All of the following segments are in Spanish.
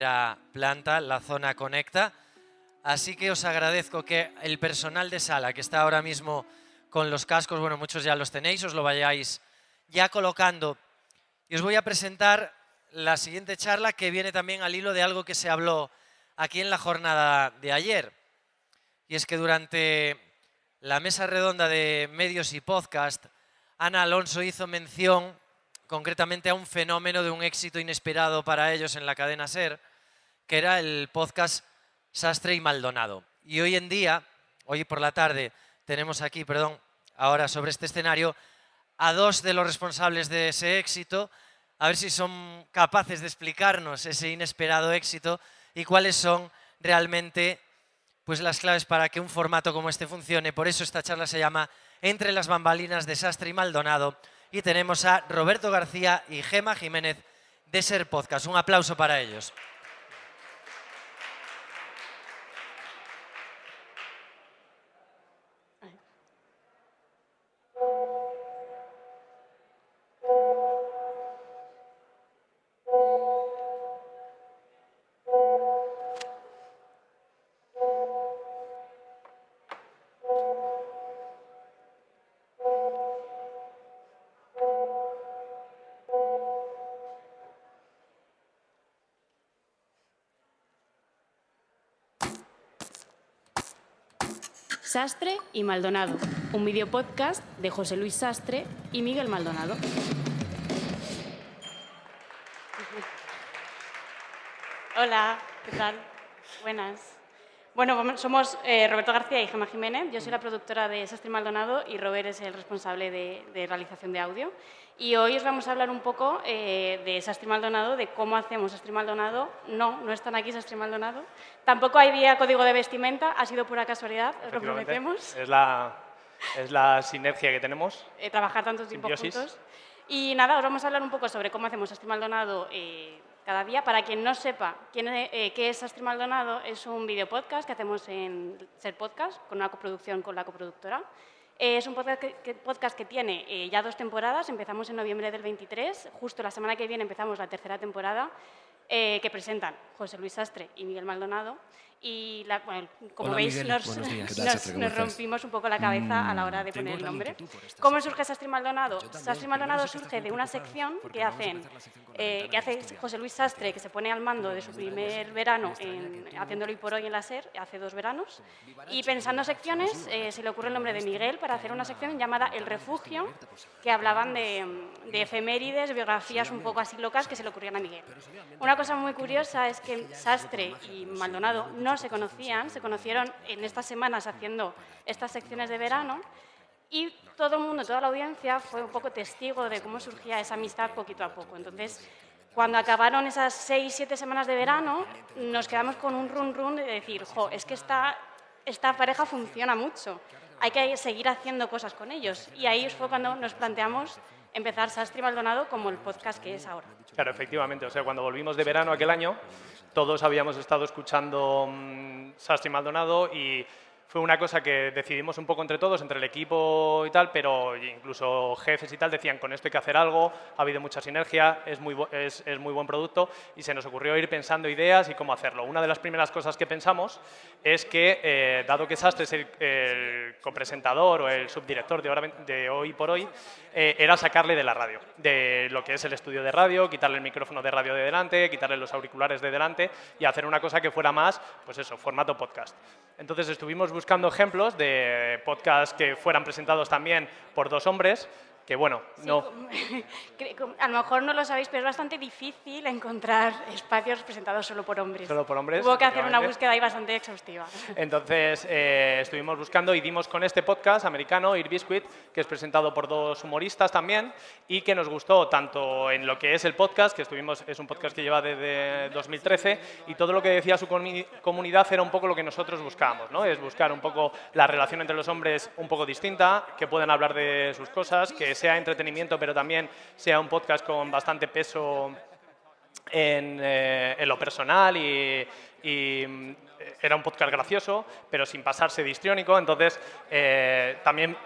planta, la zona conecta. Así que os agradezco que el personal de sala que está ahora mismo con los cascos, bueno, muchos ya los tenéis, os lo vayáis ya colocando. Y os voy a presentar la siguiente charla, que viene también al hilo de algo que se habló aquí en la jornada de ayer. Y es que durante la mesa redonda de medios y podcast, Ana Alonso hizo mención concretamente a un fenómeno de un éxito inesperado para ellos en la cadena SER, que era el podcast Sastre y Maldonado. Y hoy en día, hoy por la tarde, tenemos aquí, ahora sobre este escenario, a dos de los responsables de ese éxito, a ver si son capaces de explicarnos ese inesperado éxito y cuáles son realmente pues, las claves para que un formato como este funcione. Por eso esta charla se llama Entre las bambalinas de Sastre y Maldonado, y tenemos a Roberto García y Gemma Jiménez de SER Podcast. Un aplauso para ellos. Sastre y Maldonado, un videopodcast de José Luis Sastre y Miguel Maldonado. Hola, ¿qué tal? Buenas. Bueno, somos Roberto García y Gemma Jiménez. Yo soy la productora de Sastre y Maldonado y Robert es el responsable de realización de audio. Y hoy os vamos a hablar un poco de Sastre y Maldonado, de cómo hacemos Sastre y Maldonado. No están aquí Sastre y Maldonado. Tampoco hay día código de vestimenta, ha sido pura casualidad, os lo prometemos. Es la sinergia que tenemos. Trabajar tanto tiempo juntos. Y nada, os vamos a hablar un poco sobre cómo hacemos Sastre y Maldonado cada día. Para quien no sepa qué es Sastre y Maldonado, es un videopodcast que hacemos en SER Podcast, con una coproducción con la coproductora. Es un podcast que tiene ya 2 temporadas. Empezamos en noviembre del 23. Justo la semana que viene empezamos la 3ª temporada, que presentan José Luis Sastre y Miguel Maldonado. Y como Hola, veis, Miguel. nos rompimos un poco la cabeza a la hora de poner el nombre. ¿Cómo surge Sastre y Maldonado? Sastre y Maldonado surge de una sección que hace José Luis Sastre, que se pone al mando de su primer verano haciéndolo hoy por hoy en la SER, hace 2 veranos. Y pensando secciones, se le ocurre el nombre de Miguel para hacer una sección llamada El Refugio, que hablaban de efemérides, biografías un poco así locas que se le ocurrían a Miguel. Una cosa muy curiosa es que Sastre y Maldonado no se conocían, se conocieron en estas semanas haciendo estas secciones de verano, y todo el mundo, toda la audiencia fue un poco testigo de cómo surgía esa amistad poquito a poco. Entonces, cuando acabaron esas 6-7 semanas de verano, nos quedamos con un run de decir, es que esta pareja funciona mucho, hay que seguir haciendo cosas con ellos. Y ahí fue cuando nos planteamos empezar Sastre y Maldonado como el podcast que es ahora. Claro, efectivamente. O sea, cuando volvimos de verano aquel año, todos habíamos estado escuchando Sastre y Maldonado, y fue una cosa que decidimos un poco entre todos, entre el equipo y tal, pero incluso jefes y tal decían, con esto hay que hacer algo, ha habido mucha sinergia, es muy buen producto, y se nos ocurrió ir pensando ideas y cómo hacerlo. Una de las primeras cosas que pensamos es que, dado que Sastre es el copresentador o el subdirector de Hoy por Hoy, era sacarle de la radio, de lo que es el estudio de radio, quitarle el micrófono de radio de delante, quitarle los auriculares de delante y hacer una cosa que fuera más, pues eso, formato podcast. Entonces estuvimos buscando ejemplos de podcasts que fueran presentados también por 2 hombres, que bueno, a lo mejor no lo sabéis, pero es bastante difícil encontrar espacios presentados solo por hombres. Solo por hombres. Hubo que hacer una búsqueda ahí bastante exhaustiva. Entonces estuvimos buscando y dimos con este podcast americano, Ear Biscuit, que es presentado por 2 humoristas también, y que nos gustó tanto en lo que es el podcast, que es un podcast que lleva desde 2013, y todo lo que decía su comunidad era un poco lo que nosotros buscábamos, ¿no? Es buscar un poco la relación entre los hombres un poco distinta, que puedan hablar de sus cosas, que sea entretenimiento, pero también sea un podcast con bastante peso en lo personal y era un podcast gracioso, pero sin pasarse de histriónico. Entonces, también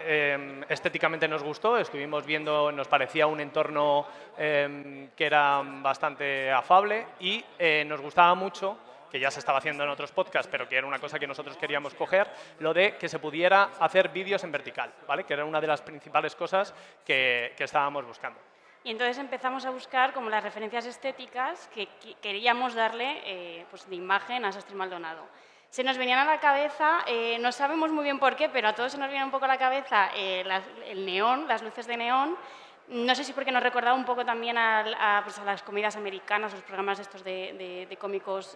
estéticamente nos gustó, estuvimos viendo, nos parecía un entorno que era bastante afable y nos gustaba mucho, que ya se estaba haciendo en otros podcasts, pero que era una cosa que nosotros queríamos coger, lo de que se pudiera hacer vídeos en vertical, ¿vale? Que era una de las principales cosas que estábamos buscando. Y entonces empezamos a buscar como las referencias estéticas que queríamos darle pues, de imagen a Sastre y Maldonado. Se nos venían a la cabeza, no sabemos muy bien por qué, pero a todos se nos viene un poco a la cabeza el neón, las luces de neón. No sé si porque nos recordaba un poco también pues, a las comidas americanas, los programas estos de cómicos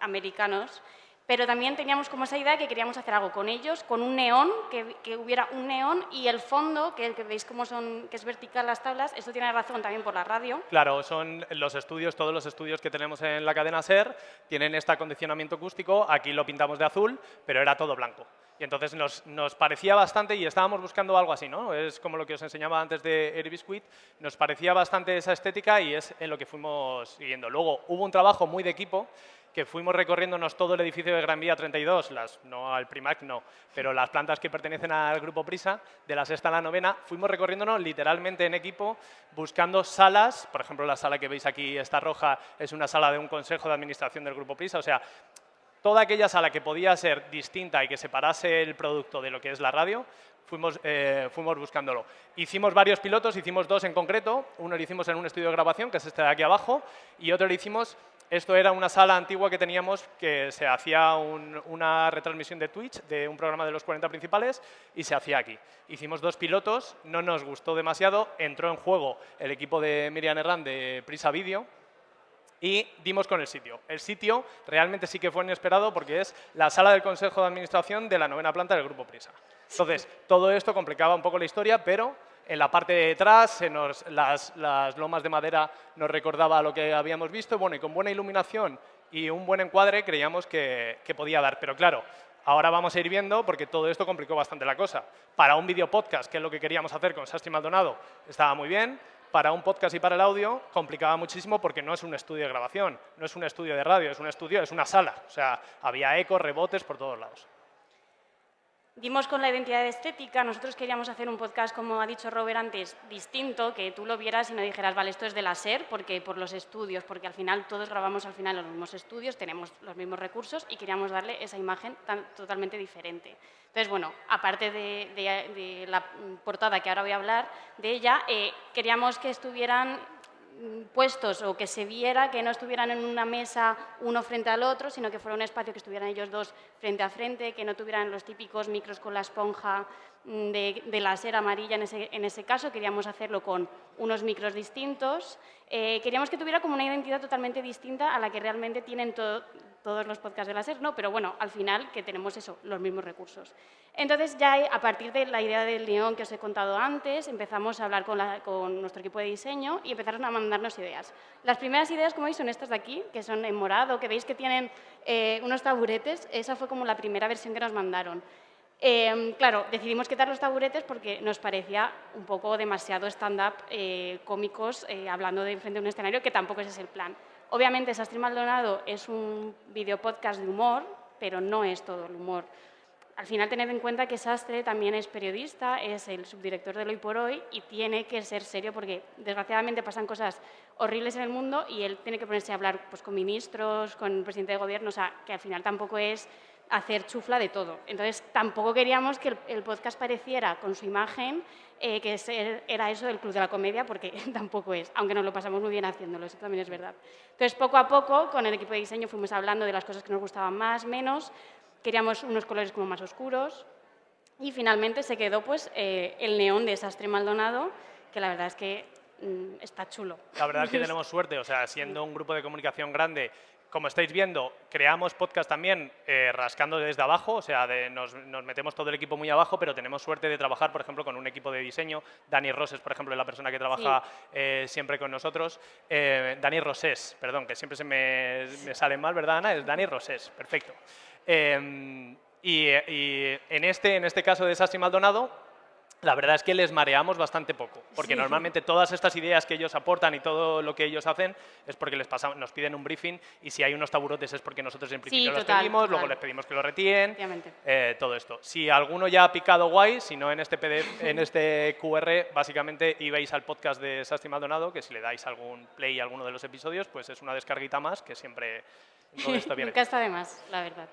americanos. Pero también teníamos como esa idea que queríamos hacer algo con ellos, con un neón, que hubiera un neón y el fondo, que veis cómo son, que es vertical las tablas, esto tiene razón también por la radio. Claro, son los estudios, todos los estudios que tenemos en la cadena SER tienen este acondicionamiento acústico, aquí lo pintamos de azul, pero era todo blanco. Y entonces nos parecía bastante, y estábamos buscando algo así, ¿no? Es como lo que os enseñaba antes de Air Biscuit, nos parecía bastante esa estética y es en lo que fuimos siguiendo. Luego hubo un trabajo muy de equipo, que fuimos recorriéndonos todo el edificio de Gran Vía 32, no al Primac, no, pero las plantas que pertenecen al Grupo Prisa, de la sexta a la novena, fuimos recorriéndonos literalmente en equipo, buscando salas, por ejemplo, la sala que veis aquí, esta roja, es una sala de un consejo de administración del Grupo Prisa, o sea, toda aquella sala que podía ser distinta y que separase el producto de lo que es la radio, fuimos buscándolo. Hicimos varios pilotos, hicimos 2 en concreto, uno lo hicimos en un estudio de grabación, que es este de aquí abajo, y otro lo hicimos. Esto era una sala antigua que teníamos que se hacía una retransmisión de Twitch de un programa de los 40 principales y se hacía aquí. Hicimos 2 pilotos, no nos gustó demasiado, entró en juego el equipo de Miriam Herrán de Prisa Video y dimos con el sitio. El sitio realmente sí que fue inesperado porque es la sala del Consejo de Administración de la 9ª planta del Grupo Prisa. Entonces, todo esto complicaba un poco la historia, pero en la parte de detrás, las lomas de madera nos recordaba lo que habíamos visto. Bueno, y con buena iluminación y un buen encuadre creíamos que podía dar. Pero claro, ahora vamos a ir viendo porque todo esto complicó bastante la cosa. Para un video podcast, que es lo que queríamos hacer con Sastre y Maldonado, estaba muy bien. Para un podcast y para el audio complicaba muchísimo porque no es un estudio de grabación, no es un estudio de radio, es un estudio, es una sala. O sea, había ecos, rebotes por todos lados. Dimos con la identidad estética, nosotros queríamos hacer un podcast, como ha dicho Robert antes, distinto, que tú lo vieras y no dijeras, vale, esto es de la SER, porque por los estudios, porque al final todos grabamos al final en los mismos estudios, tenemos los mismos recursos y queríamos darle esa imagen totalmente diferente. Entonces, bueno, aparte de la portada que ahora voy a hablar de ella, queríamos que estuvieran puestos o que se viera que no estuvieran en una mesa uno frente al otro, sino que fuera un espacio que estuvieran ellos dos frente a frente, que no tuvieran los típicos micros con la esponja de la SER amarilla en ese caso. Queríamos hacerlo con unos micros distintos. Queríamos que tuviera como una identidad totalmente distinta a la que realmente tienen todos los podcasts de la SER, no, pero bueno, al final que tenemos eso, los mismos recursos. Entonces ya a partir de la idea del guión que os he contado antes, empezamos a hablar con nuestro equipo de diseño y empezaron a mandarnos ideas. Las primeras ideas, como veis, son estas de aquí, que son en morado, que veis que tienen unos taburetes. Esa fue como la primera versión que nos mandaron. Claro, decidimos quitar los taburetes porque nos parecía un poco demasiado stand-up cómicos hablando de frente a un escenario, que tampoco ese es el plan. Obviamente, Sastre y Maldonado es un videopodcast de humor, pero no es todo el humor. Al final, tened en cuenta que Sastre también es periodista, es el subdirector del Hoy por Hoy y tiene que ser serio porque, desgraciadamente, pasan cosas horribles en el mundo y él tiene que ponerse a hablar pues, con ministros, con el presidente de gobierno, o sea, que al final tampoco es hacer chufla de todo. Entonces, tampoco queríamos que el podcast pareciera, con su imagen, que era eso del Club de la Comedia, porque tampoco es, aunque nos lo pasamos muy bien haciéndolo, eso también es verdad. Entonces, poco a poco, con el equipo de diseño fuimos hablando de las cosas que nos gustaban más, menos, queríamos unos colores como más oscuros y finalmente se quedó pues, el neón de Sastre y Maldonado, que la verdad es que está chulo. La verdad es que tenemos suerte, o sea, siendo un grupo de comunicación grande, como estáis viendo, creamos podcast también rascando desde abajo, o sea, nos metemos todo el equipo muy abajo, pero tenemos suerte de trabajar, por ejemplo, con un equipo de diseño. Dani Roses, por ejemplo, es la persona que trabaja siempre con nosotros. Dani Rosés, perdón, que siempre se me sale mal, ¿verdad, Ana? Es Dani Rosés, perfecto. Y en este caso de Sastre y Maldonado, la verdad es que les mareamos bastante poco, porque normalmente todas estas ideas que ellos aportan y todo lo que ellos hacen es porque nos piden un briefing, y si hay unos taburotes es porque nosotros en principio los pedimos, luego les pedimos que lo retiren, todo esto. Si alguno ya ha picado guay, si no en este PDF, en este QR, básicamente ibais al podcast de Sastre y Maldonado, que si le dais algún play a alguno de los episodios, pues es una descarguita más que siempre... Todo esto viene. Nunca está de más, la verdad.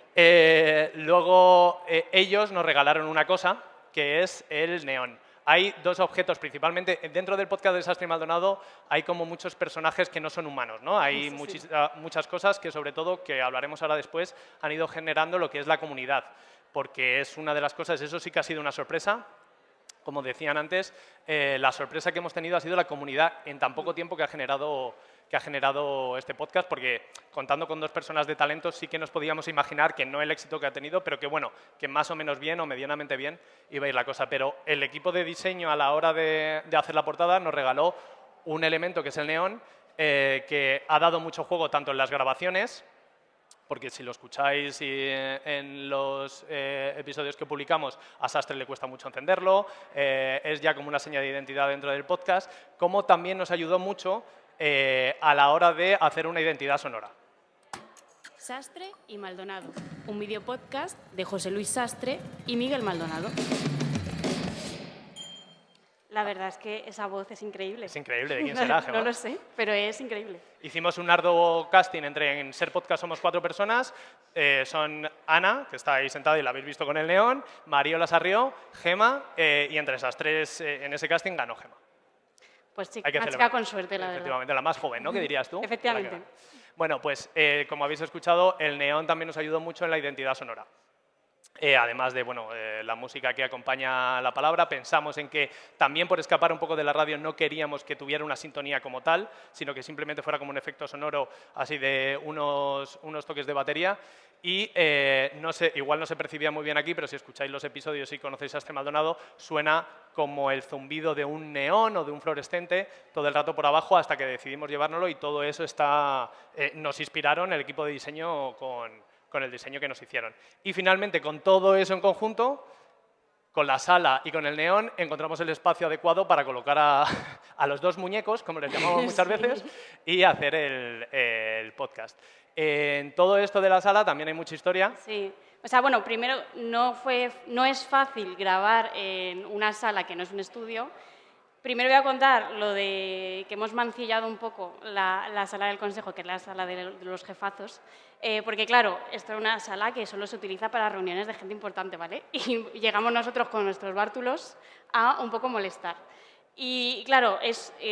Luego ellos nos regalaron una cosa, que es el neón. Hay dos objetos principalmente. Dentro del podcast de Sastre y Maldonado hay como muchos personajes que no son humanos, ¿no? Hay muchas cosas que, sobre todo, que hablaremos ahora después, han ido generando lo que es la comunidad, porque es una de las cosas, eso sí que ha sido una sorpresa. Como decían antes, la sorpresa que hemos tenido ha sido la comunidad en tan poco tiempo que ha generado este podcast, porque contando con 2 personas de talento sí que nos podíamos imaginar que no el éxito que ha tenido, pero que bueno, que más o menos bien o medianamente bien iba a ir la cosa. Pero el equipo de diseño a la hora de hacer la portada nos regaló un elemento que es el neón, que ha dado mucho juego tanto en las grabaciones, porque si lo escucháis en los episodios que publicamos, a Sastre le cuesta mucho encenderlo, es ya como una señal de identidad dentro del podcast, como también nos ayudó mucho a la hora de hacer una identidad sonora. Sastre y Maldonado, un videopodcast de José Luis Sastre y Miguel Maldonado. La verdad es que esa voz es increíble. Es increíble, ¿de quién será, Gemma? No lo sé, pero es increíble. Hicimos un arduo casting en Ser Podcast somos 4 personas. Son Ana, que está ahí sentada y la habéis visto con el neón, Mariola Sarrió, Gemma, y entre esas 3 en ese casting ganó Gemma. Pues chica, una chica con suerte, la verdad. Efectivamente, la más joven, ¿no? ¿Qué dirías tú? Efectivamente. Bueno, pues como habéis escuchado, el neón también nos ayudó mucho en la identidad sonora. Además de la música que acompaña la palabra, pensamos en que también por escapar un poco de la radio no queríamos que tuviera una sintonía como tal, sino que simplemente fuera como un efecto sonoro así de unos toques de batería. Y no sé, igual no se percibía muy bien aquí, pero si escucháis los episodios y conocéis a Sastre y Maldonado, suena como el zumbido de un neón o de un fluorescente todo el rato por abajo hasta que decidimos llevárnoslo, y todo eso nos inspiraron el equipo de diseño con el diseño que nos hicieron. Y finalmente, con todo eso en conjunto, con la sala y con el neón, encontramos el espacio adecuado para colocar a los 2 muñecos, como les llamamos muchas veces, y hacer el podcast. En todo esto de la sala también hay mucha historia. Sí. O sea, bueno, primero, no es fácil grabar en una sala que no es un estudio. Primero voy a contar lo de que hemos mancillado un poco la sala del consejo, que es la sala de los jefazos, porque claro, esto es una sala que solo se utiliza para reuniones de gente importante, ¿vale? Y llegamos nosotros con nuestros bártulos a un poco molestar. Y claro,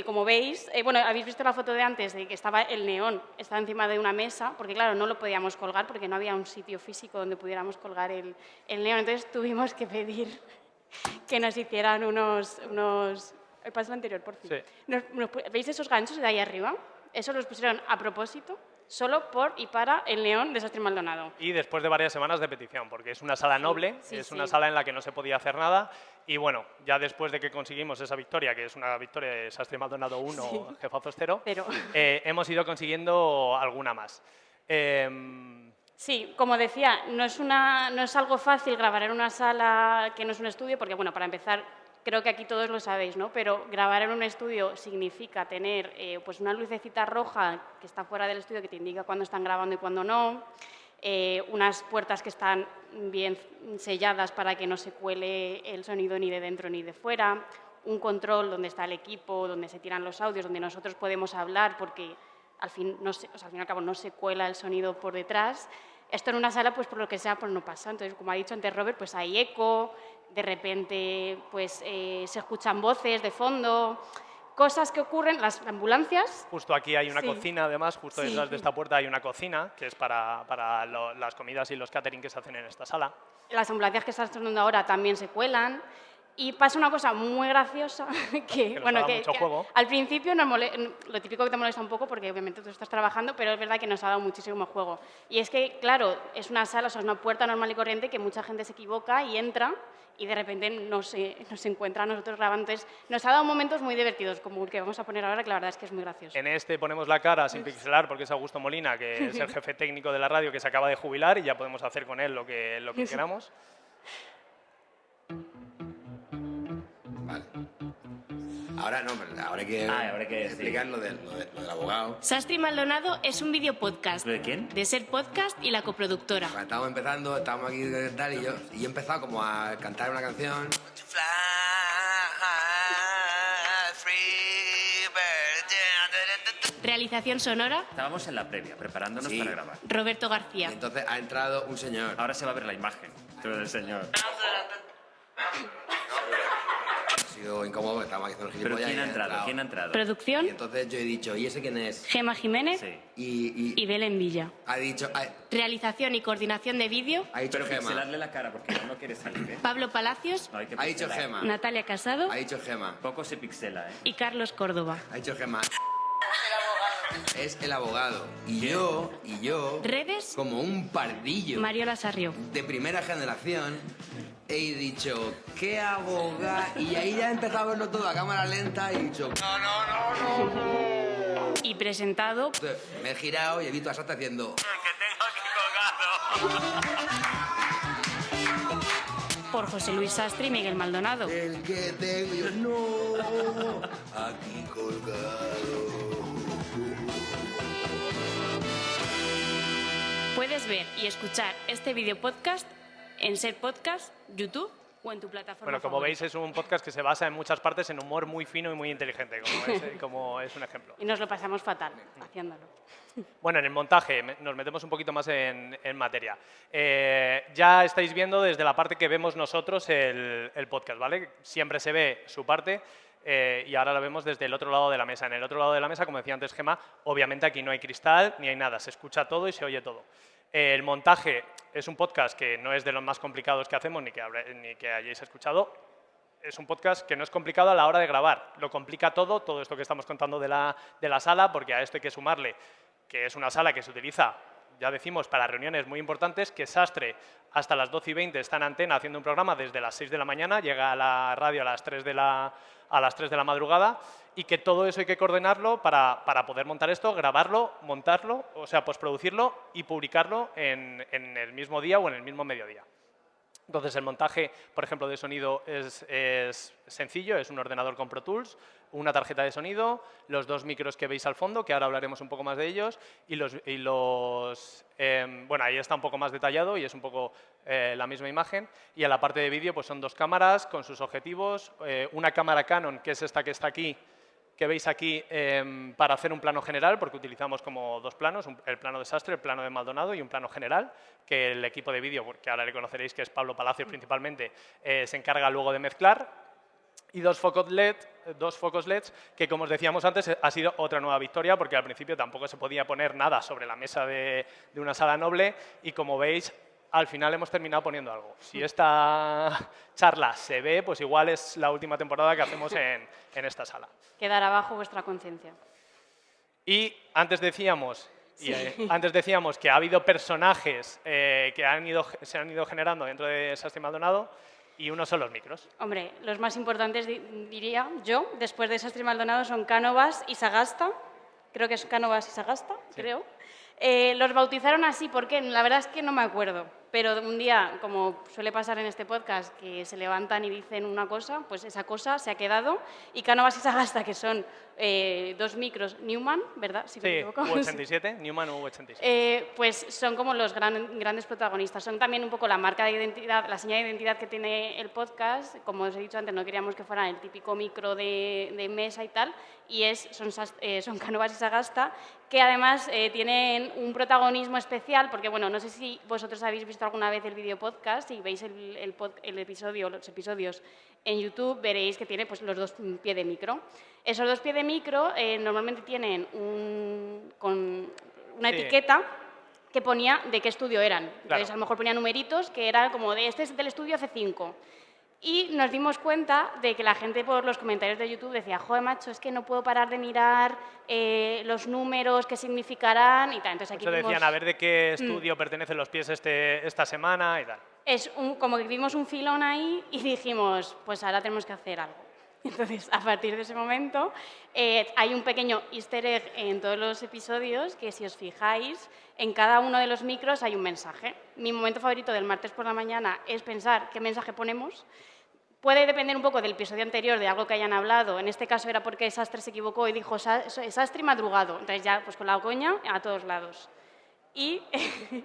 como veis, bueno, habéis visto la foto de antes de que estaba el neón, estaba encima de una mesa, porque claro, no lo podíamos colgar porque no había un sitio físico donde pudiéramos colgar el neón. Entonces tuvimos que pedir que nos hicieran unos el paso anterior, por fin. Sí. ¿Veis esos ganchos de ahí arriba? Eso los pusieron a propósito, solo por y para el neón de Sastre y Maldonado. Y después de varias semanas de petición, porque es una sala noble, una sala en la que no se podía hacer nada. Y bueno, ya después de que conseguimos esa victoria, que es una victoria de Sastre y Maldonado 1, Jefazos 0, hemos ido consiguiendo alguna más. Sí, como decía, no es algo fácil grabar en una sala que no es un estudio, porque bueno, para empezar, creo que aquí todos lo sabéis, ¿no? Pero grabar en un estudio significa tener pues una lucecita roja que está fuera del estudio que te indica cuándo están grabando y cuándo no, unas puertas que están bien selladas para que no se cuele el sonido ni de dentro ni de fuera, un control donde está el equipo, donde se tiran los audios, donde nosotros podemos hablar porque al fin y al cabo no se cuela el sonido por detrás. Esto en una sala, pues por lo que sea, pues no pasa. Entonces, como ha dicho antes Robert, pues hay eco, de repente pues, se escuchan voces de fondo, cosas que ocurren, las ambulancias. Justo aquí hay una cocina, además, justo detrás de esta puerta hay una cocina, que es para las comidas y los catering que se hacen en esta sala. Las ambulancias que están sonando ahora también se cuelan. Y pasa una cosa muy graciosa que al principio lo típico que te molesta un poco porque obviamente tú estás trabajando, pero es verdad que nos ha dado muchísimo juego. Y es que, claro, es una sala, o sea, es una puerta normal y corriente que mucha gente se equivoca y entra y de repente nos encuentra a nosotros grabando. Entonces, nos ha dado momentos muy divertidos, como el que vamos a poner ahora, que la verdad es que es muy gracioso. En este ponemos la cara sin pixelar porque es Augusto Molina, que es el jefe técnico de la radio, que se acaba de jubilar y ya podemos hacer con él lo que queramos. Ahora no, pero ahora hay que explicar lo del abogado. Sastre y Maldonado es un video podcast. ¿De quién? De Ser Podcast y la coproductora. Cuando estábamos empezando, estábamos aquí tal, y yo he empezado como a cantar una canción. Realización sonora, Estábamos en la previa, preparándonos Sí. para grabar. Roberto Y García. entonces ha entrado un señor. Ahora se va a ver la imagen del señor. Ha sido incómodo porque estábamos aquí haciendo ¿Pero gilipollas. quién y ha entrado? ¿Quién ha entrado? Producción, Y entonces yo he dicho, ¿y ese quién es? Gema Jiménez Sí. y Belén Villa. Ha dicho, Realización y coordinación de vídeo, ha dicho Pero Gema. pixelarle la cara porque no quiere salir, ¿eh? Pablo Palacios, No, hay que Ha dicho pixelar. Gema. Natalia Casado Ha dicho Gema. Poco se pixela, ¿eh? y Carlos Córdoba. Ha dicho Gema. Es el abogado. Y yo, Redes, como un pardillo Mariola Sarrió. de primera generación, he dicho, ¿qué abogado? Y ahí ya he empezado a verlo todo a cámara lenta y he dicho, Y presentado entonces, me he girado y he visto a Sastre haciendo, por José Luis Sastre y Miguel Maldonado. el que tengo, y yo, no, aquí colgado. Puedes ver y escuchar este video podcast en Ser Podcast, YouTube o en tu plataforma Bueno, como favorita. veis, es un podcast que se basa en muchas partes en humor muy fino y muy inteligente, como es un ejemplo. Y nos lo pasamos fatal haciéndolo. Bueno, en el montaje nos metemos un poquito más en materia. Ya estáis viendo desde la parte que vemos nosotros el podcast, ¿vale? Siempre se ve su parte y ahora la vemos desde el otro lado de la mesa. En el otro lado de la mesa, como decía antes Gema, obviamente aquí no hay cristal ni hay nada, se escucha todo y se oye todo. El montaje es un podcast que no es de los más complicados que hacemos ni que hayáis escuchado. Es un podcast que no es complicado a la hora de grabar. Lo complica todo esto que estamos contando de la sala, porque a esto hay que sumarle que es una sala que se utiliza, ya decimos, para reuniones muy importantes, que Sastre hasta las 12:20 está en antena haciendo un programa desde las 6 de la mañana, llega a la radio a las 3 de la madrugada, y que todo eso hay que coordinarlo para poder montar esto, grabarlo, montarlo, o sea, postproducirlo y publicarlo en el mismo día o en el mismo mediodía. Entonces, el montaje, por ejemplo, de sonido es sencillo, es un ordenador con Pro Tools, una tarjeta de sonido, los dos micros que veis al fondo, que ahora hablaremos un poco más de ellos, bueno, ahí está un poco más detallado y es un poco la misma imagen. Y en la parte de vídeo pues son dos cámaras con sus objetivos, una cámara Canon, que es esta que está aquí, que veis aquí para hacer un plano general, porque utilizamos como dos planos, el plano de Sastre, el plano de Maldonado y un plano general, que el equipo de vídeo, que ahora le conoceréis que es Pablo Palacios principalmente, se encarga luego de mezclar. Y dos focos LEDs, que como os decíamos antes, ha sido otra nueva victoria, porque al principio tampoco se podía poner nada sobre la mesa de una sala noble, y como veis, al final hemos terminado poniendo algo. Si esta charla se ve, pues igual es la última temporada que hacemos en esta sala. Quedará bajo vuestra conciencia. Y antes decíamos que ha habido personajes que se han ido generando dentro de Sastre y Maldonado, y uno son los micros. Hombre, los más importantes, diría yo, después de Sastre y Maldonado, son Cánovas y Sagasta. Creo que es Cánovas y Sagasta, creo. Los bautizaron así, ¿por qué? La verdad es que no me acuerdo. Pero un día, como suele pasar en este podcast, que se levantan y dicen una cosa, pues esa cosa se ha quedado. Y Cánovas y Sagasta, que son dos micros Neumann, ¿verdad? Si me equivoco. U87, Neumann U87. Pues son como los grandes protagonistas. Son también un poco la marca de identidad, la señal de identidad que tiene el podcast. Como os he dicho antes, no queríamos que fueran el típico micro de mesa y tal. Y son Cánovas y Sagasta, que además tienen un protagonismo especial, porque bueno, no sé si vosotros habéis visto alguna vez el video podcast y veis los episodios en YouTube, veréis que tiene pues, los dos pies de micro. Esos dos pies de micro normalmente tienen una etiqueta que ponía de qué estudio eran. Entonces, a lo mejor ponía numeritos que eran como de este es del estudio C5. Y nos dimos cuenta de que la gente por los comentarios de YouTube decía, joder, macho, es que no puedo parar de mirar los números, qué significarán y tal. Entonces aquí decían, a ver de qué estudio pertenecen los pies esta semana y tal. Como que vimos un filón ahí y dijimos, pues ahora tenemos que hacer algo. Entonces, a partir de ese momento, hay un pequeño easter egg en todos los episodios que, si os fijáis, en cada uno de los micros hay un mensaje. Mi momento favorito del martes por la mañana es pensar qué mensaje ponemos, Puede depender un poco del episodio anterior, de algo que hayan hablado. En este caso era porque Sastre se equivocó y dijo Sastre y madrugado. Entonces ya, pues con la coña a todos lados. Y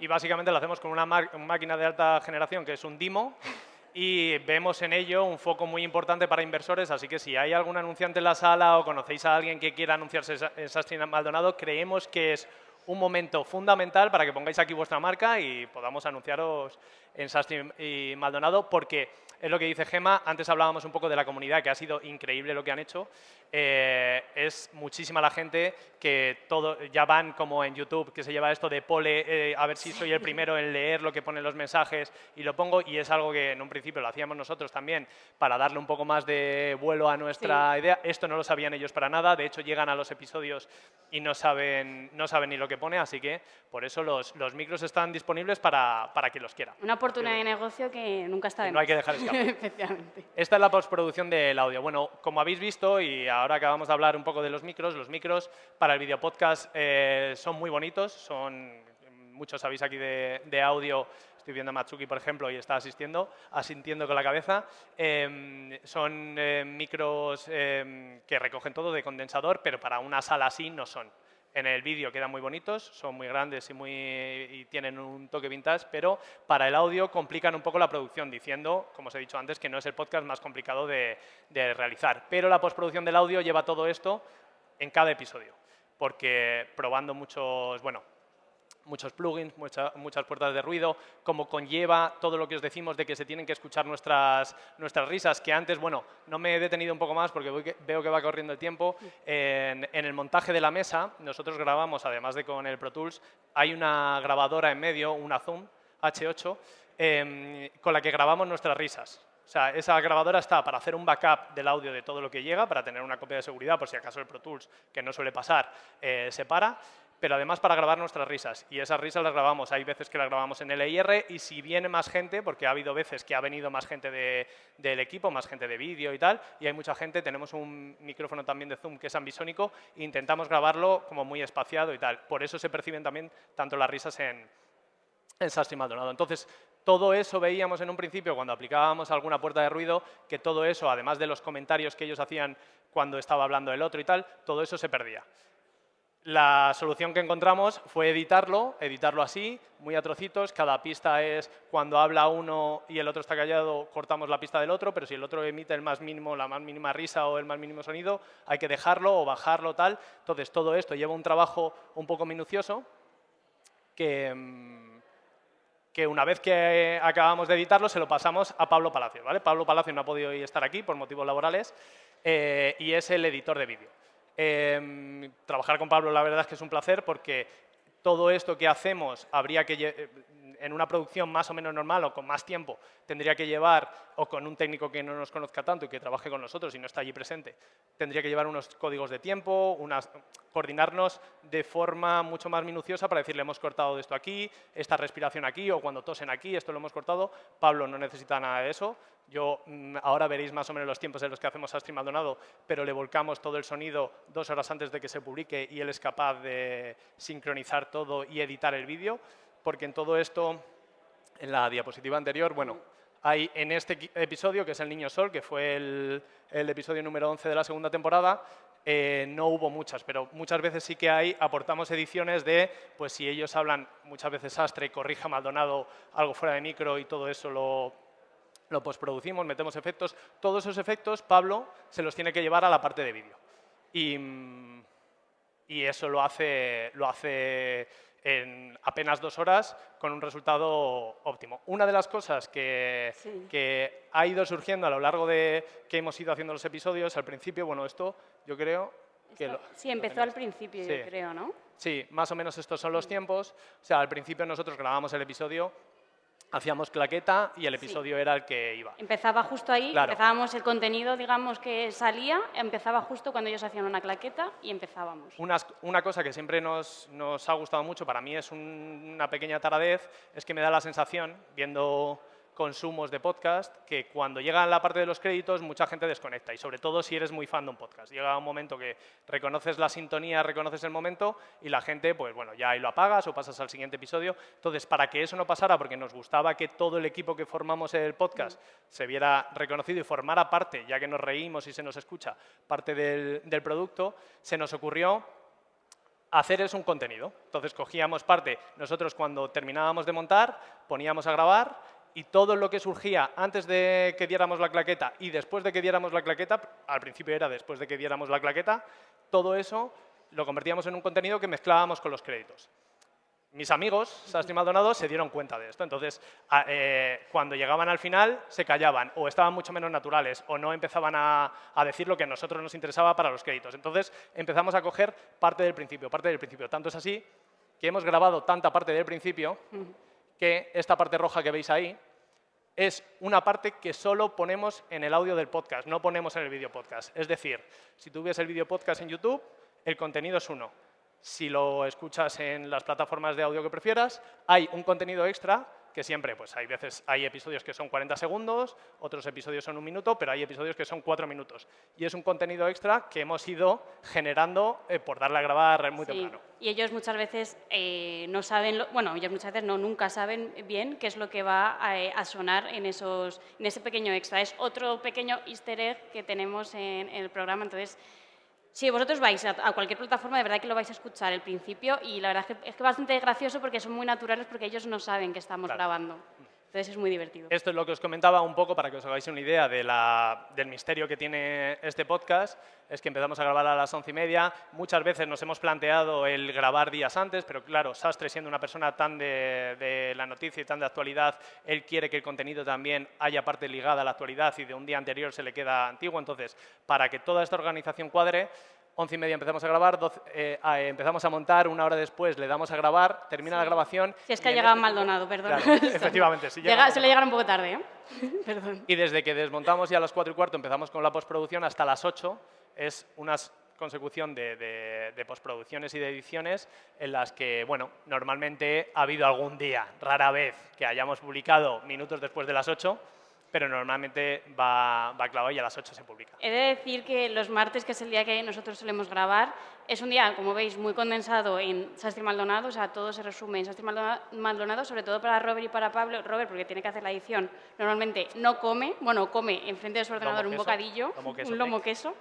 básicamente lo hacemos con una máquina de alta generación que es un Dimo y vemos en ello un foco muy importante para inversores, así que si hay algún anunciante en la sala o conocéis a alguien que quiera anunciarse en Sastre y Maldonado, creemos que es un momento fundamental para que pongáis aquí vuestra marca y podamos anunciaros en Sastre y Maldonado, porque es lo que dice Gemma, antes hablábamos un poco de la comunidad, que ha sido increíble lo que han hecho. Es muchísima la gente que ya van como en YouTube, que se lleva esto de pole, a ver si soy el primero en leer lo que ponen los mensajes y lo pongo, y es algo que en un principio lo hacíamos nosotros también para darle un poco más de vuelo a nuestra idea. Esto no lo sabían ellos para nada, de hecho llegan a los episodios y no saben ni lo que pone, así que por eso los micros están disponibles para quien los quiera. Una oportunidad de negocio que nunca está de más. No hay que dejar escapar. Efectivamente. Esta es la postproducción del audio. Bueno, como habéis visto, y ahora acabamos de hablar un poco de los micros para el video podcast son muy bonitos, muchos sabéis aquí de audio. Estoy viendo a Matsuki, por ejemplo, y está asintiendo con la cabeza. Son micros que recogen todo de condensador, pero para una sala así no son. En el vídeo quedan muy bonitos, son muy grandes y tienen un toque vintage, pero para el audio complican un poco la producción, diciendo, como os he dicho antes, que no es el podcast más complicado de realizar. Pero la postproducción del audio lleva todo esto en cada episodio, porque probando muchos plugins, muchas puertas de ruido, como conlleva todo lo que os decimos de que se tienen que escuchar nuestras risas, que antes, bueno, no me he detenido un poco más porque veo que va corriendo el tiempo. En el montaje de la mesa, nosotros grabamos, además de con el Pro Tools, hay una grabadora en medio, una Zoom H8, con la que grabamos nuestras risas. O sea, esa grabadora está para hacer un backup del audio de todo lo que llega, para tener una copia de seguridad, por si acaso el Pro Tools, que no suele pasar, se para, pero además para grabar nuestras risas. Y esas risas las grabamos, hay veces que las grabamos en LIR, y si viene más gente, porque ha habido veces que ha venido más gente del equipo, más gente de vídeo y tal, y hay mucha gente, tenemos un micrófono también de Zoom que es ambisónico, e intentamos grabarlo como muy espaciado y tal. Por eso se perciben también tanto las risas en Sastre y Maldonado. Entonces, todo eso veíamos en un principio cuando aplicábamos alguna puerta de ruido, que todo eso, además de los comentarios que ellos hacían cuando estaba hablando el otro y tal, todo eso se perdía. La solución que encontramos fue editarlo así, muy a trocitos. Cada pista es cuando habla uno y el otro está callado, cortamos la pista del otro, pero si el otro emite la más mínima risa o el más mínimo sonido, hay que dejarlo o bajarlo, tal. Entonces, todo esto lleva un trabajo un poco minucioso que una vez que acabamos de editarlo se lo pasamos a Pablo Palacios, ¿vale? Pablo Palacios no ha podido hoy estar aquí por motivos laborales y es el editor de vídeo. Trabajar con Pablo la verdad es que es un placer, porque todo esto que hacemos habría que, en una producción más o menos normal o con más tiempo, tendría que llevar, o con un técnico que no nos conozca tanto y que trabaje con nosotros y no está allí presente, tendría que llevar unos códigos de tiempo, coordinarnos de forma mucho más minuciosa para decirle hemos cortado esto aquí, esta respiración aquí, o cuando tosen aquí, esto lo hemos cortado. Pablo no necesita nada de eso. Yo ahora veréis más o menos los tiempos en los que hacemos Sastre y Maldonado, pero le volcamos todo el sonido 2 horas antes de que se publique y él es capaz de sincronizar todo y editar el vídeo, porque en todo esto, en la diapositiva anterior, bueno, hay en este episodio, que es El Niño Sol, que fue el episodio número 11 de la segunda temporada, no hubo muchas, pero muchas veces sí que aportamos ediciones de, pues si ellos hablan, muchas veces Sastre, corrija Maldonado algo fuera de micro y todo eso lo postproducimos, metemos efectos. Todos esos efectos Pablo se los tiene que llevar a la parte de vídeo. Y eso lo hace en apenas 2 horas con un resultado óptimo. Una de las cosas que ha ido surgiendo a lo largo de que hemos ido haciendo los episodios, al principio, bueno, esto yo creo que... Sí, empezó al principio, sí. Yo creo, ¿no? Sí, más o menos estos son los tiempos. O sea, al principio nosotros grabábamos el episodio, hacíamos claqueta y el episodio era el que iba. Empezaba justo ahí, claro. Empezábamos el contenido, digamos, que salía, empezaba justo cuando ellos hacían una claqueta y empezábamos. Una cosa que siempre nos ha gustado mucho, para mí es una pequeña taradez, es que me da la sensación, viendo consumos de podcast que cuando llega la parte de los créditos mucha gente desconecta y sobre todo si eres muy fan de un podcast. Llega un momento que reconoces la sintonía, reconoces el momento y la gente, pues bueno, ya ahí lo apagas o pasas al siguiente episodio. Entonces, para que eso no pasara, porque nos gustaba que todo el equipo que formamos el podcast se viera reconocido y formara parte, ya que nos reímos y se nos escucha, parte del producto, se nos ocurrió hacer un contenido. Entonces, cogíamos parte, nosotros cuando terminábamos de montar, poníamos a grabar y todo lo que surgía antes de que diéramos la claqueta y después de que diéramos la claqueta, al principio era después de que diéramos la claqueta, todo eso lo convertíamos en un contenido que mezclábamos con los créditos. Mis amigos, Sastre y Maldonado, se dieron cuenta de esto. Entonces, cuando llegaban al final, se callaban o estaban mucho menos naturales o no empezaban a decir lo que a nosotros nos interesaba para los créditos. Entonces, empezamos a coger parte del principio. Tanto es así que hemos grabado tanta parte del principio que esta parte roja que veis ahí es una parte que solo ponemos en el audio del podcast, no ponemos en el vídeo podcast. Es decir, si tú ves el vídeo podcast en YouTube, el contenido es uno. Si lo escuchas en las plataformas de audio que prefieras, hay un contenido extra que siempre, pues hay episodios que son 40 segundos, otros episodios son 1 minuto, pero hay episodios que son 4 minutos. Y es un contenido extra que hemos ido generando por darle a grabar muy temprano. Y ellos muchas veces no saben, ellos muchas veces nunca saben bien qué es lo que va a sonar en ese pequeño extra. Es otro pequeño easter egg que tenemos en el programa, entonces... Si vosotros vais a cualquier plataforma, de verdad que lo vais a escuchar al principio y la verdad es que bastante gracioso porque son muy naturales porque ellos no saben que estamos grabando. Entonces es muy divertido. Esto es lo que os comentaba un poco para que os hagáis una idea del misterio que tiene este podcast. Es que empezamos a grabar a las 11:30. Muchas veces nos hemos planteado el grabar días antes, pero claro, Sastre siendo una persona tan de la noticia y tan de actualidad, él quiere que el contenido también haya parte ligada a la actualidad y de un día anterior se le queda antiguo. Entonces, para que toda esta organización cuadre, 11:30 empezamos a grabar, empezamos a montar, 1 hora después le damos a grabar, termina la grabación... Si es que ha llegado Maldonado, perdón. Claro, efectivamente. Se le llegaron un poco tarde, ¿eh? Perdón. Y desde que desmontamos y a las 4:15 empezamos con la postproducción hasta las 8, es una consecución de postproducciones y de ediciones en las que, bueno, normalmente ha habido algún día, rara vez, que hayamos publicado minutos después de las 8, pero normalmente va clavado y a las 8 se publica. He de decir que los martes, que es el día que nosotros solemos grabar, es un día, como veis, muy condensado en Sastre y Maldonado, o sea, todo se resume en Sastre y Maldonado, sobre todo para Robert y para Pablo. Robert, porque tiene que hacer la edición, normalmente no come, come enfrente de su ordenador un bocadillo, un lomo queso.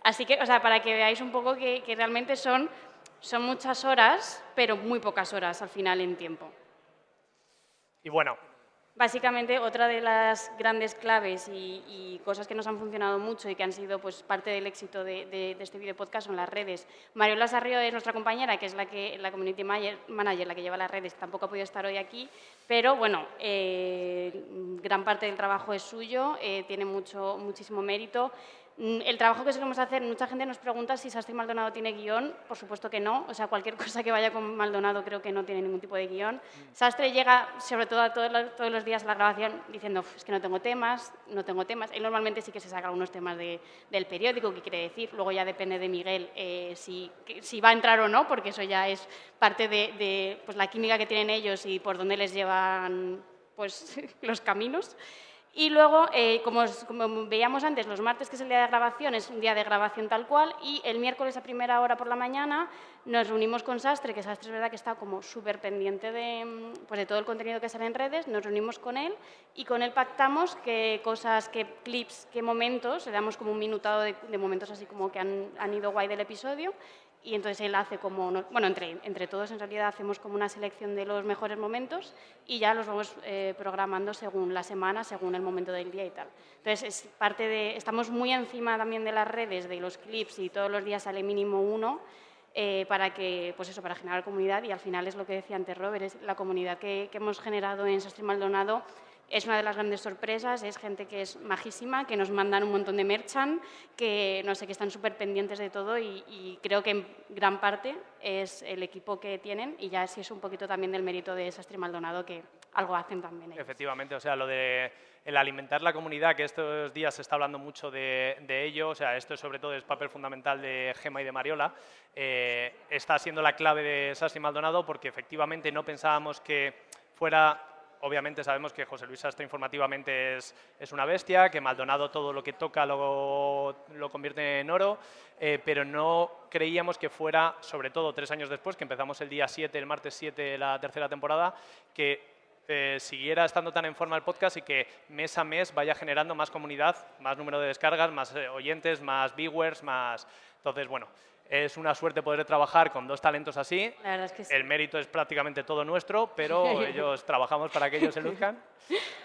Así que, o sea, para que veáis un poco que realmente son muchas horas, pero muy pocas horas al final en tiempo. Y bueno... Básicamente, otra de las grandes claves y cosas que nos han funcionado mucho y que han sido pues, parte del éxito de este video podcast son las redes. Mariola Sarrio es nuestra compañera, que es la community manager, la que lleva las redes, que tampoco ha podido estar hoy aquí, pero bueno, gran parte del trabajo es suyo, tiene muchísimo mérito. El trabajo que solemos hacer, mucha gente nos pregunta si Sastre y Maldonado tiene guión, por supuesto que no, o sea, cualquier cosa que vaya con Maldonado creo que no tiene ningún tipo de guión. Sastre llega, sobre todo todos los días a la grabación, diciendo, es que no tengo temas. Él normalmente sí que se saca algunos temas del periódico, qué quiere decir, luego ya depende de Miguel si va a entrar o no, porque eso ya es parte de pues, la química que tienen ellos y por dónde les llevan pues, los caminos. Y luego, como veíamos antes, los martes, que es el día de grabación, es un día de grabación tal cual, y el miércoles a primera hora por la mañana nos reunimos con Sastre, que Sastre es verdad que está como súper pendiente de todo el contenido que sale en redes, nos reunimos con él y con él pactamos qué cosas, qué clips, qué momentos, le damos como un minutado de momentos así como que han ido guay del episodio. Y entonces él hace como, bueno, entre todos en realidad hacemos como una selección de los mejores momentos y ya los vamos programando según la semana, según el momento del día y tal. Entonces estamos muy encima también de las redes, de los clips y todos los días sale mínimo uno para generar comunidad y al final es lo que decía antes Robert, es la comunidad que hemos generado en Sastre y Maldonado. Es una de las grandes sorpresas, es gente que es majísima, que nos mandan un montón de merchan, que no sé, que están súper pendientes de todo y creo que en gran parte es el equipo que tienen y ya sí es un poquito también del mérito de Sastre y Maldonado que algo hacen también ellos. Efectivamente, o sea, lo de el alimentar la comunidad, que estos días se está hablando mucho de ello, o sea, esto sobre todo es papel fundamental de Gemma y de Mariola, está siendo la clave de Sastre y Maldonado porque efectivamente no pensábamos que fuera obviamente sabemos que José Luis Sastre informativamente es una bestia, que Maldonado todo lo que toca lo convierte en oro, pero no creíamos que fuera, sobre todo 3 años después, que empezamos el día 7, el martes 7, la tercera temporada, que siguiera estando tan en forma el podcast y que mes a mes vaya generando más comunidad, más número de descargas, más oyentes, más viewers, más... Entonces, bueno, es una suerte poder trabajar con 2 talentos así. La verdad es que sí. El mérito es prácticamente todo nuestro, pero ellos trabajamos para que ellos se luzcan.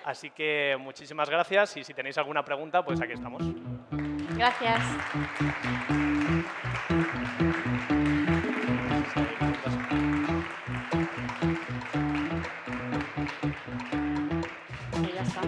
Así que muchísimas gracias y si tenéis alguna pregunta, pues aquí estamos. Gracias. Y ya está.